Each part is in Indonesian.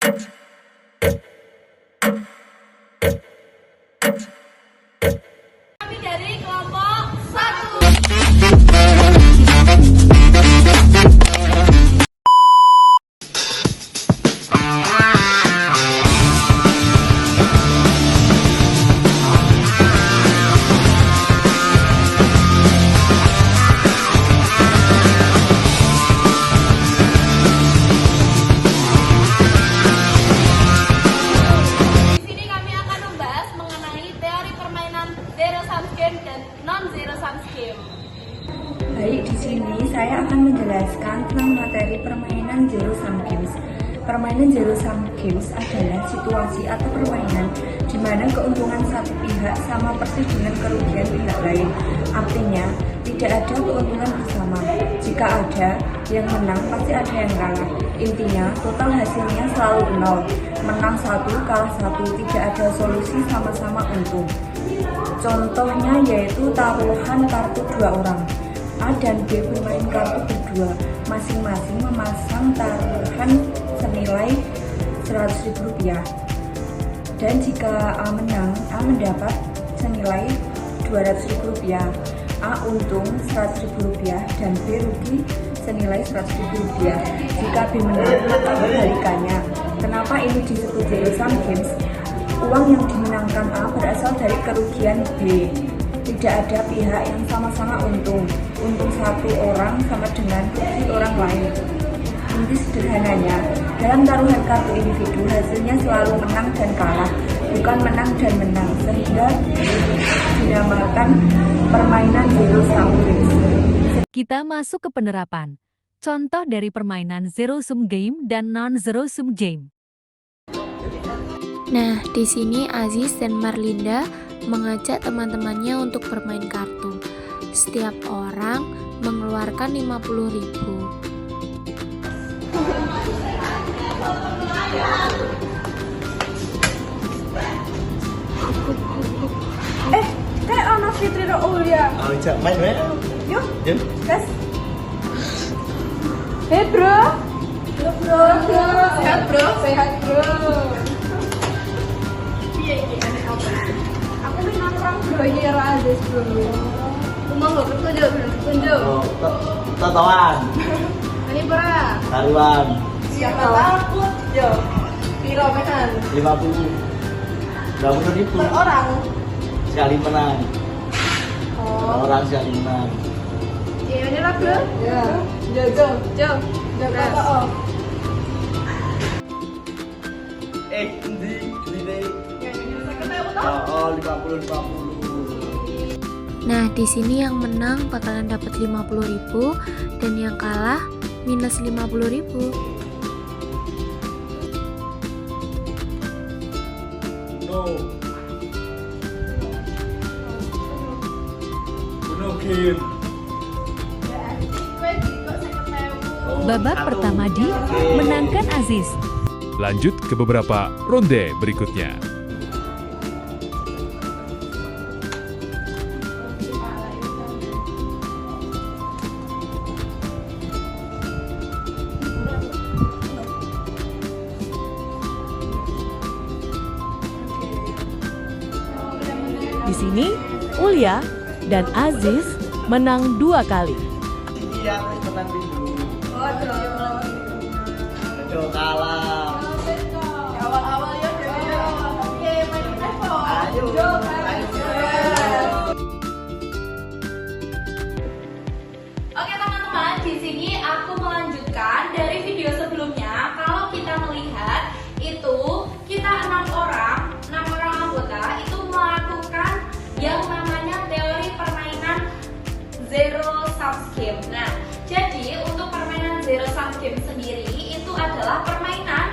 Kami dari kelompok 1. Di sini kami akan membahas mengenai teori permainan zero sum game dan non zero sum game. Baik, di sini saya akan menjelaskan tentang materi permainan zero sum games. Permainan zero sum games adalah situasi atau permainan di mana keuntungan satu pihak sama persis dengan kerugian pihak lain. Artinya, tidak ada keuntungan bersama. Jika ada yang menang, pasti ada yang kalah. Intinya, total hasilnya selalu nol. Menang satu, kalah satu, tidak ada solusi sama-sama untung. Contohnya yaitu taruhan kartu 2 orang. A dan B bermain kartu berdua, masing-masing memasang taruhan senilai Rp100.000. Dan jika A menang, A mendapat senilai Rp200.000. A untung Rp100.000 dan B rugi senilai Rp100.000. Jika B menang, maka kebalikannya. Kenapa ini disebut zero sum games? Uang yang dimenangkan A berasal dari kerugian B. Tidak ada pihak yang sama-sama untung. Untung satu orang sama dengan rugi orang lain. Inti sederhananya, dalam taruhan kartu individu hasilnya selalu menang dan kalah, bukan menang dan menang, sehingga dinamakan permainan zero sum games. Kita masuk ke penerapan. Contoh dari permainan zero sum game dan non zero sum game. Nah, di sini Aziz dan Marlinda mengajak teman-temannya untuk bermain kartu. Setiap orang mengeluarkan Rp50.000. Kayak ono Fitri ro Ulia. Oh, Cak, main wae. Yuk, Yuk. gas. Hei, bro. Bro. Sehat, bro. Sehat, bro. Piye iki enek apa? Aku wis nongkrong bro iki karo Aziz, bro. Umang kok tunjuk. Oh, totoan. Ini pura. Taruhan Siapa takut? Yo. Piro menan? 50. 50.000 Per orang. sekali menang. Oh. Orang sekali menang. Iya, ini lah, bro. Ya. Jo. Oh. Endi gede. Ya, ini saya ketemu toh. Oh, 50. Nah, di sini yang menang bakalan dapat Rp50.000 dan yang kalah minus Rp50.000. No. Bunuh game. Babak pertama dimenangkan Aziz. Lanjut ke beberapa ronde berikutnya. Di sini, Ulia dan Aziz menang 2 kali. Iya, menang dulu. Aduh, kalah. Awal-awal ya, oke, main level. Ayo. Oke teman-teman, di sini aku melanjutkan dari video sebelumnya. Kalau kita melihat itu kita 6 orang anggota itu melakukan yang namanya teori permainan zero sum game. Nah, jadi untuk permainan zero sum game sendiri itu adalah permainan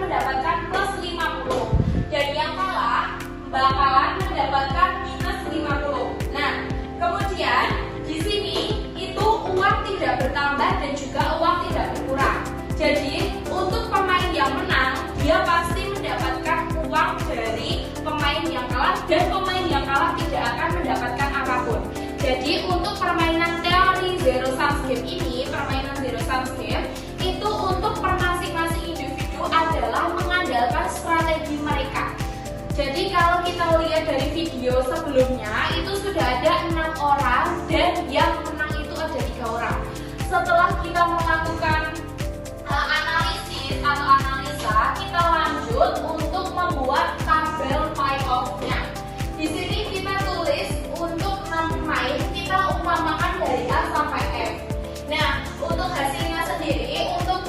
mendapatkan plus 50 dan yang kalah bakalan mendapatkan minus 50. Nah, kemudian di sini itu uang tidak bertambah dan juga uang tidak berkurang. Jadi untuk pemain yang menang dia pasti mendapatkan uang dari pemain yang kalah dan pemain yang kalah tidak akan mendapatkan apapun. Jadi untuk permainan teori zero sum game ini, permainan zero sum game itu untuk per masing-masing individu adalah mengandalkan strategi mereka. Jadi kalau kita lihat dari video sebelumnya itu sudah ada 6 orang dan yang menang itu ada 3 orang. Setelah kita melakukan analisis atau analisa, kita lanjut untuk membuat tabel payoff-nya. Di sini kita tulis untuk 6 pemain kita umpamakan dari A sampai F. Nah, untuk hasilnya sendiri untuk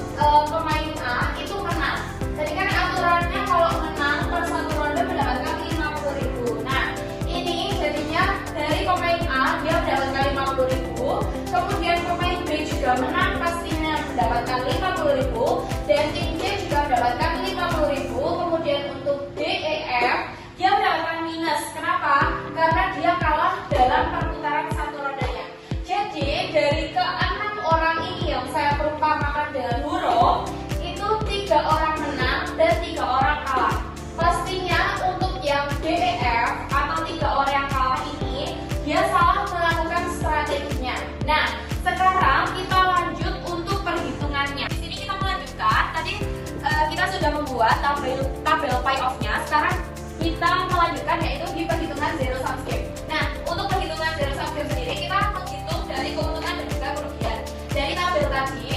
pemain A itu menang. Tadi kan aturannya kalau menang per satu ronde mendapatkan 50.000. Nah, ini jadinya dari pemain A dia mendapatkan 50.000, kemudian pemain B juga menang pastinya mendapatkan 50.000 dan tim C juga mendapatkan 50.000. Kemudian untuk D, E, F dia mendapatkan minus. Kenapa? Karena dia kalah dalam perputaran satu rodanya. Jadi dari ke-6 orang ini yang saya perumpamakan dengan huruf itu 3 orang menang dan 3 orang kalah. Pastinya untuk yang D, E, F atau 3 orang yang kalah ini dia salah melakukan strateginya. Nah, sekarang kita lanjut untuk perhitungannya. Di sini kita melanjutkan. Tadi kita sudah membuat tabel payoff-nya. Sekarang kita melanjutkan yaitu di perhitungan zero sum game. Nah, untuk perhitungan zero sum game sendiri kita menghitung dari keuntungan dan juga kerugian. Dari tabel tadi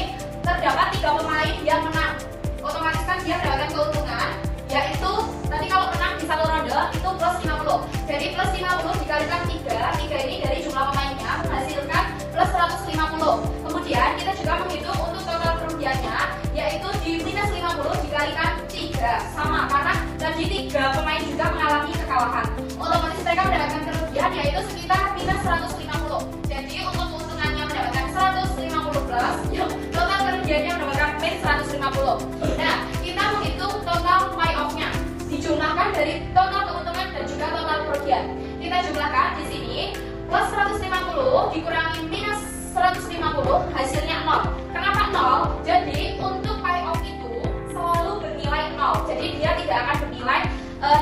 terdapat 3 pemain yang menang. Otomatis kan dia mendapatkan keuntungan, yaitu tadi kalau menang di satu ronde itu plus 50. Jadi plus 50 dikalikan 3 ini dari jumlah pemainnya menghasilkan plus 150. Kemudian kita juga menghitung untuk total kerugiannya, yaitu di minus 50 dikalikan 3 sama karena tadi 3 pemain juga mengalami kekalahan. Otomatis mereka mendapatkan kerugian yaitu sekitar minus 150. Jadi untuk keuntungannya mendapatkan 150 plus, total kerugiannya mendapatkan min 150. Nah, kita menghitung total payoff-nya. Dijumlahkan dari total keuntungan dan juga total kerugian. Kita jumlahkan di sini plus 150 dikurangi minus 150 hasilnya 0. Kenapa 0? Jadi untuk payoff itu selalu bernilai 0. Jadi dia tidak akan bernilai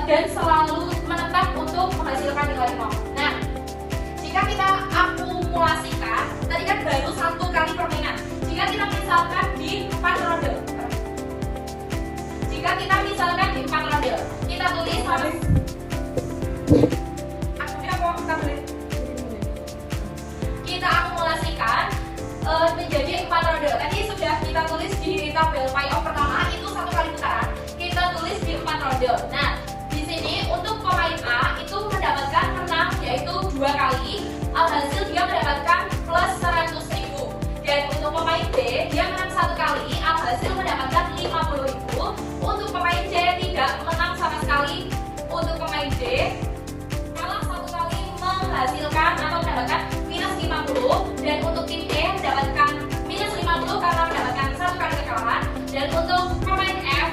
dan selalu menetap untuk menghasilkan nilai 0. Nah, jika kita akumulasikan, tadi kan baru 1 kali permainan. Jika kita misalkan di 4 ronde. Jika kita misalkan di 4 ronde, kita tulis harus kita akumulasikan menjadi 4 ronde. Tadi sudah kita tulis di tabel payoff pertama itu 1 kali putaran. Kita tulis di 4 ronde. Nah, di sini untuk pemain A itu mendapatkan menang yaitu 2 kali. Alhasil dia mendapatkan plus 100.000. Dan untuk pemain B dia menang 1 kali. Alhasil mendapatkan 50.000. Untuk pemain C tidak menang sama sekali. Untuk pemain D kalah 1 kali menghasilkan atau mendapatkan minus 50. Dan untuk tim E mendapatkan minus 50 karena mendapatkan 1 kali kekalahan. Dan untuk pemain F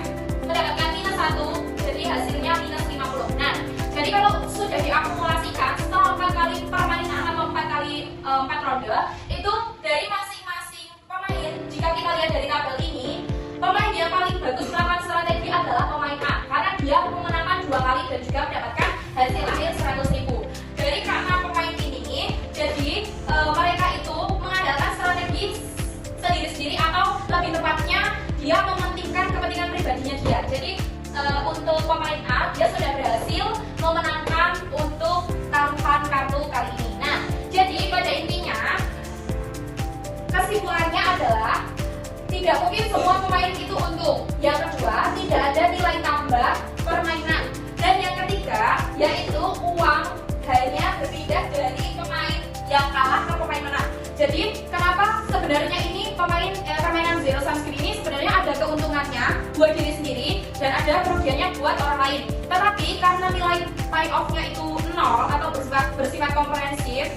mendapatkan minus 1, jadi hasilnya minus 50. Nah, jadi kalau sudah diakumulasikan setelah 4 kali permainan atau 4 kali 4 ronde, itu dari masing-masing pemain, jika kita lihat dari tabel ini, pemain yang paling bagus melakukan strategi adalah pemain A, karena dia memenangkan 2 kali dan juga mendapatkan hasil akhir 100.000. Dari karena pemain ini, jadi mereka itu mengandalkan strategi sendiri-sendiri atau lebih tepatnya dia mementingkan kepentingan pribadinya dia. Jadi untuk pemain A dia sudah berhasil memenangkan untuk taruhan kartu kali ini. Nah, jadi pada intinya kesimpulannya adalah tidak mungkin semua pemain itu untung. Yang kedua, tidak ada nilai tambah permainan. Dan yang ketiga, yaitu uang hanya berpindah dari pemain yang kalah ke pemain menang. Jadi kenapa sebenarnya ini permainan zero sum game ini sebenarnya ada keuntungannya buat diri sendiri dan ada kerugiannya buat orang lain. Tetapi karena nilai payoff-nya itu 0 atau bersifat komprehensif,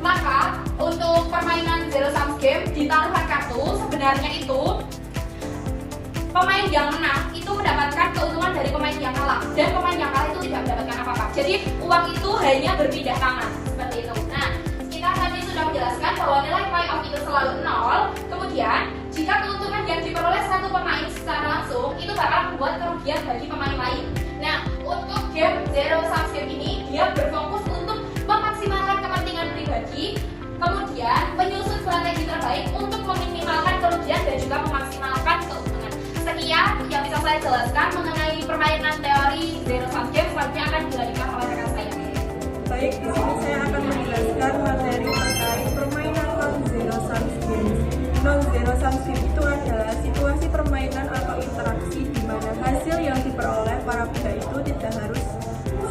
maka untuk permainan zero sum game di taruhan kartu sebenarnya itu pemain yang menang itu mendapatkan keuntungan dari pemain yang kalah, dan pemain yang kalah itu tidak mendapatkan apa-apa. Jadi uang itu hanya berpindah tangan seperti itu. Nah, kita tadi sudah menjelaskan bahwa nilai playoff itu selalu 0. Kemudian jika keuntungan yang diperoleh satu pemain secara langsung itu bakal membuat kerugian bagi pemain lain. Nah, untuk game Zero Sum Game ini dia berfokus untuk memaksimalkan kepentingan pribadi, kemudian menyusun strategi terbaik untuk meminimalkan kerugian dan juga memaksimalkan keuntungan. Sekian yang bisa saya jelaskan mengenai permainan teori Zero Sum Game. Selanjutnya akan dilanjutkan oleh rekan saya. Baik, di sini saya akan menjelaskan materi terkait permainan non-zero sum game. Non-zero sum game itu adalah situasi permainan atau interaksi di mana hasil yang diperoleh para pihak itu tidak harus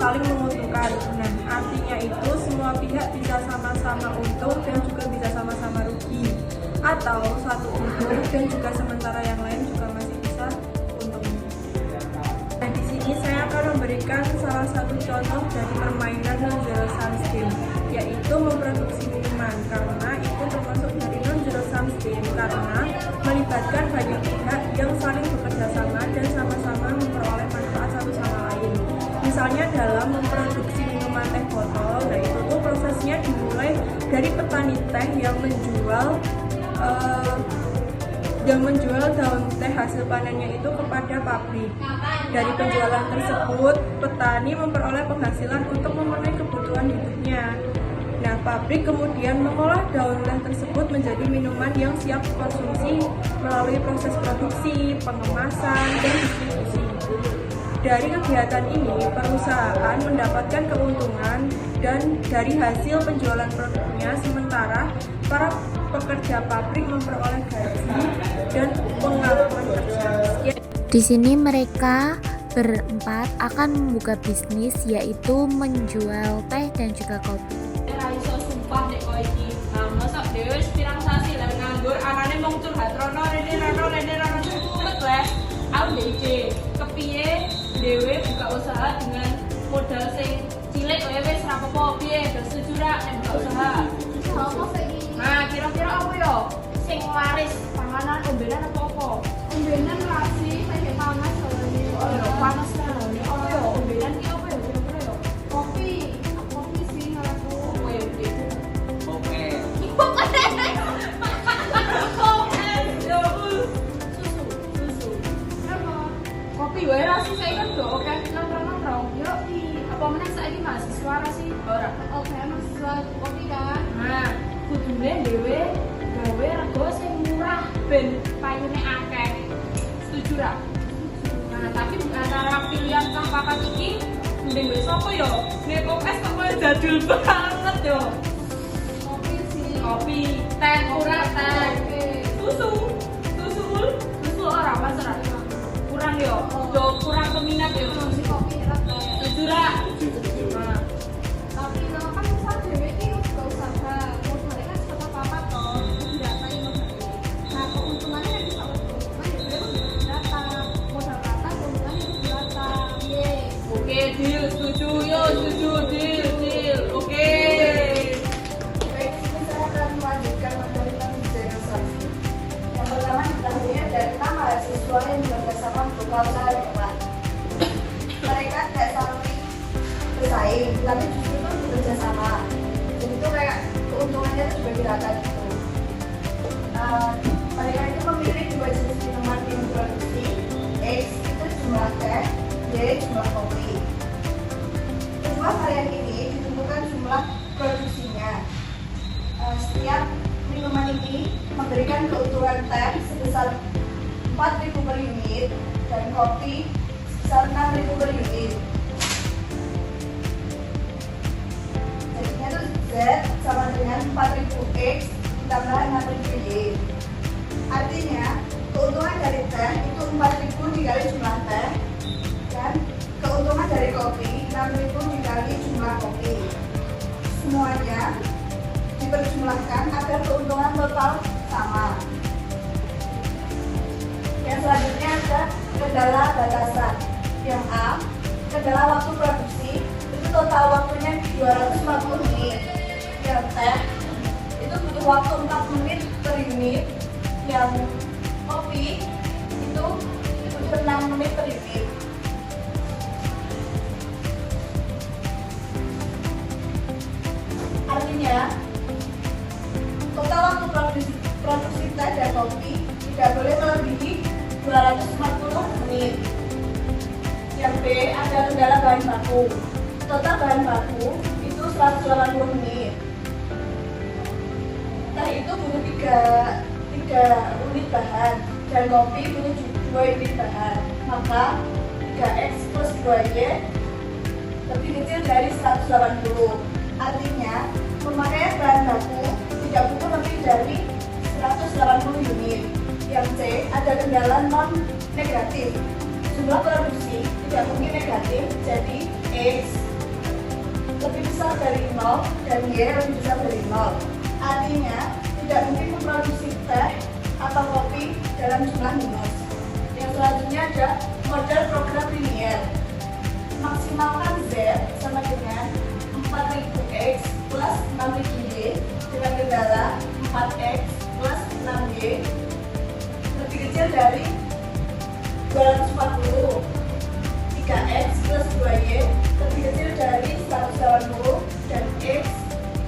saling menguntungkan. Nah, artinya itu semua pihak bisa sama-sama untung dan juga bisa sama-sama rugi. Atau satu untung dan juga sementara yang lain juga masih bisa untung. Nah, di sini saya akan memberikan salah satu contoh dari permainan non-zero sum game, yaitu memproduksi minuman, karena itu termasuk dari non-zero sum game karena melibatkan banyak pihak yang saling bekerja sama dan sama-sama memperoleh manfaat satu sama lain. Misalnya dalam memproduksi minuman teh botol, nah itu tuh prosesnya dimulai dari petani teh yang menjual daun teh hasil panennya itu kepada pabrik. Dari penjualan tersebut, petani memperoleh penghasilan untuk memenuhi kebutuhan hidupnya. Nah, pabrik kemudian mengolah daun teh tersebut menjadi minuman yang siap dikonsumsi melalui proses produksi, pengemasan, dan distribusi. Dari kegiatan ini, perusahaan mendapatkan keuntungan dan dari hasil penjualan produknya, sementara para pekerja pabrik memperoleh gaji dan pengalaman kerja. Di sini mereka berempat akan membuka bisnis, yaitu menjual teh dan juga kopi. Iso sumpah nek kowe iki. Nah, mosok dhewe pirang sasi lah nganggur, anane mung curhat rono rene cepet wes. Aku dhewe kepiye dhewe buka usaha dengan modal sing cilik kowe wis ra apa-apa piye, do setuju ra nek buka usaha. Apa saiki? Nah, kira-kira apa yo sing laris panganan ombenan apa-apa? Ombenan rasi kayak panas soalnya. Oh, panas kan. Apa yo ombenan ki apa yo kira-kira yo? Kopi sih aku. Kowe iki Oke. kopi wae rasi saya kan do oke nongkrong yo apa meneh saiki mahasiswa rasi ora Oke, mahasiswa kopi kan. nah kudune dhewe gawe rego sing murah ben payune akeh setuju ra nah tapi antara pilihan kang papat iki mending wis sapa yo nek kokes kok koyo jadul banget yo Kopi sih. kopi teh ora teh susu ora pasrah kurang yo do kurang peminat yo Kopi enak. setuju ra nah Tapi kalau kan usaha dewe ini juga usaha. Modalnya kan cuma papat toh. Data yang modalnya. Nah, keuntungannya yang bisa keuntungan ya dewe udah data. Modal rata, keuntungannya itu data. Yeay. oke deal setuju yo setuju deal oke Baik, ini saya akan melanjutkan materi tentang zero sum. Yang pertama diketahui dari 6 mahasiswa yang bekerjasama untuk usaha depan. Mereka tidak saling bersaing, tapi justru itu bekerja sama. Jadi itu kayak keuntungannya itu juga dirata gitu. Mereka itu memilih 2 jenis minuman yang diproduksi. X itu jumlah teh, Y jumlah kopi. Kedua varian ini ditentukan jumlah produksinya. Setiap minuman ini memberikan keuntungan teh sebesar 4.000 per unit dan kopi sebesar 6.000 per unit. Jadinya itu Z sama dengan 4.000 X ditambah 6.000 Y. Artinya keuntungan dari teh itu 4.000 dikali jumlah teh dan keuntungan dari kopi 6.000 dikali jumlah kopi. Semuanya diperjumlahkan agar keuntungan total sama. Yang selanjutnya ada kendala batasan. Yang A, kendala waktu produksi itu total waktunya 240 menit. Yang T, itu butuh waktu 4 menit per unit. Yang kopi itu butuh 6 menit per unit. Artinya, total waktu produksi teh dan kopi tidak boleh melebihi 240 menit. Yang B, ada kendala bahan baku. Total bahan baku itu 180 menit. Teh itu butuh 3 unit bahan dan kopi butuh 2 unit bahan. Maka 3X plus 2Y lebih kecil dari 180. Artinya, pemakaian bahan baku tidak butuh lebih dari 180 unit. Yang C, ada kendala non-negatif. Jumlah produksi tidak mungkin negatif, jadi X lebih besar dari 0 dan Y lebih besar dari 0. Artinya, tidak mungkin memproduksi teh atau kopi dalam jumlah minus. Yang selanjutnya ada model program linear. Maksimalkan Z sama dengan 4000X plus 6000Y dengan kendala 4X plus 6Y lebih kecil dari 240. 3X plus 2Y lebih kecil dari 180 dan X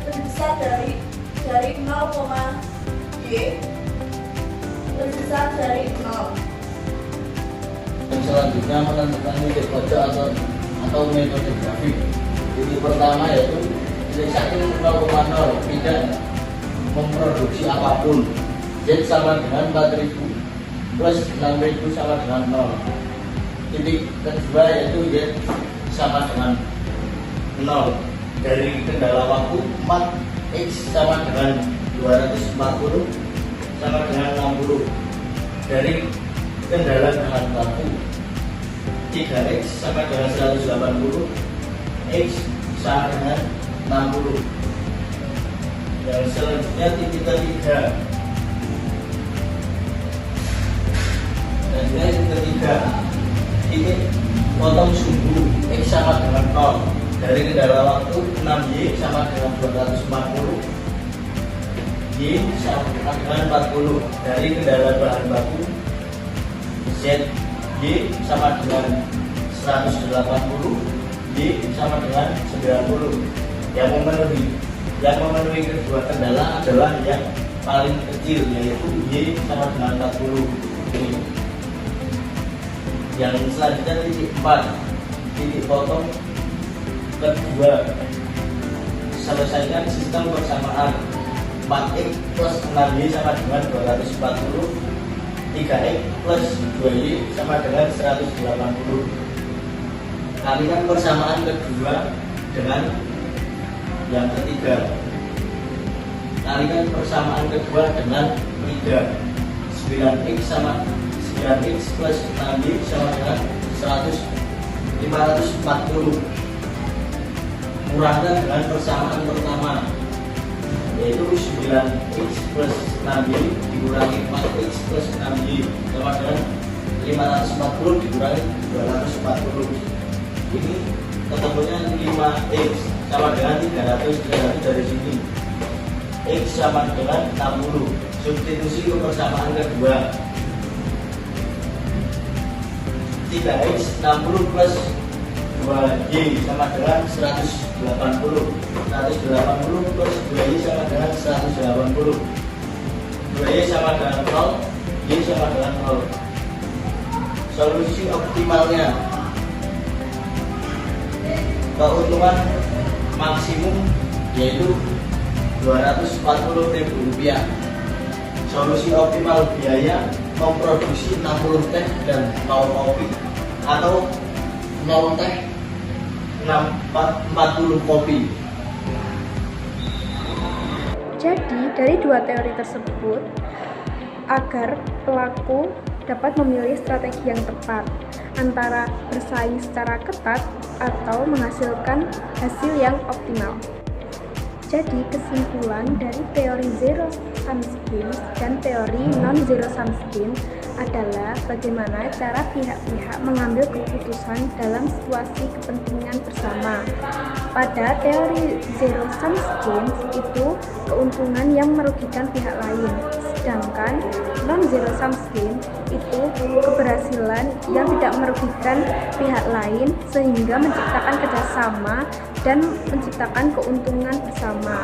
lebih besar dari 0,Y lebih besar dari 0. Selanjutnya menentukan titik pojok atau metode grafik. Titik pertama yaitu titik 1,0 tidak memproduksi apapun. Z sama dengan 4000 plus 6000 sama dengan 0. Titik kedua yaitu Y sama dengan 0. Dari kendala waktu 4X sama dengan 240 sama dengan 60. Dari kendala bahan baku 3X sama dengan 180, X sama dengan 60. Dan selanjutnya titik ketiga. Dan titik ketiga, titik potong sumbu X sama dengan 0. Dari kendala waktu 6Y sama dengan 240, Y sama dengan 40. Dari kendala bahan baku Z, Y sama dengan 180, Y sama dengan 90. Yang memenuhi kedua kendala adalah yang paling kecil, yaitu Y sama dengan 40. Yang selanjutnya titik 4, titik potong kedua. Selesaikan sistem persamaan 4X plus 6Y sama dengan 240, 3X plus 2Y sama dengan 180. Kalikan persamaan kedua dengan yang ketiga. Kalikan persamaan kedua dengan 3. 9X sama 9X plus 6Y sama dengan 540. Kurangkan dengan persamaan pertama, yaitu 9X plus 6Y dikurangi 4X plus 6Y sama dengan 540 dikurangi 240. Ini ketemunya 5X sama dengan 300 dari sini. X sama dengan 60. Substitusi ke persamaan kedua. 3X 60 plus 2Y sama dengan 180. 180 plus 2Y sama dengan 180. 2Y sama dengan 0, Y sama dengan 0. Solusi optimalnya, keuntungan maksimum yaitu Rp240.000. Solusi optimal biaya memproduksi 60 teh dan 0 kopi atau 0 teh 40 kopi. Jadi, dari dua teori tersebut, agar pelaku dapat memilih strategi yang tepat antara bersaing secara ketat atau menghasilkan hasil yang optimal. Jadi, kesimpulan dari teori zero sum games dan teori non-zero sum games adalah bagaimana cara pihak-pihak mengambil keputusan dalam situasi kepentingan bersama. Pada teori zero sum games itu keuntungan yang merugikan pihak lain, sedangkan Non-zero sum game itu keberhasilan yang tidak merugikan pihak lain sehingga menciptakan kerjasama dan menciptakan keuntungan bersama.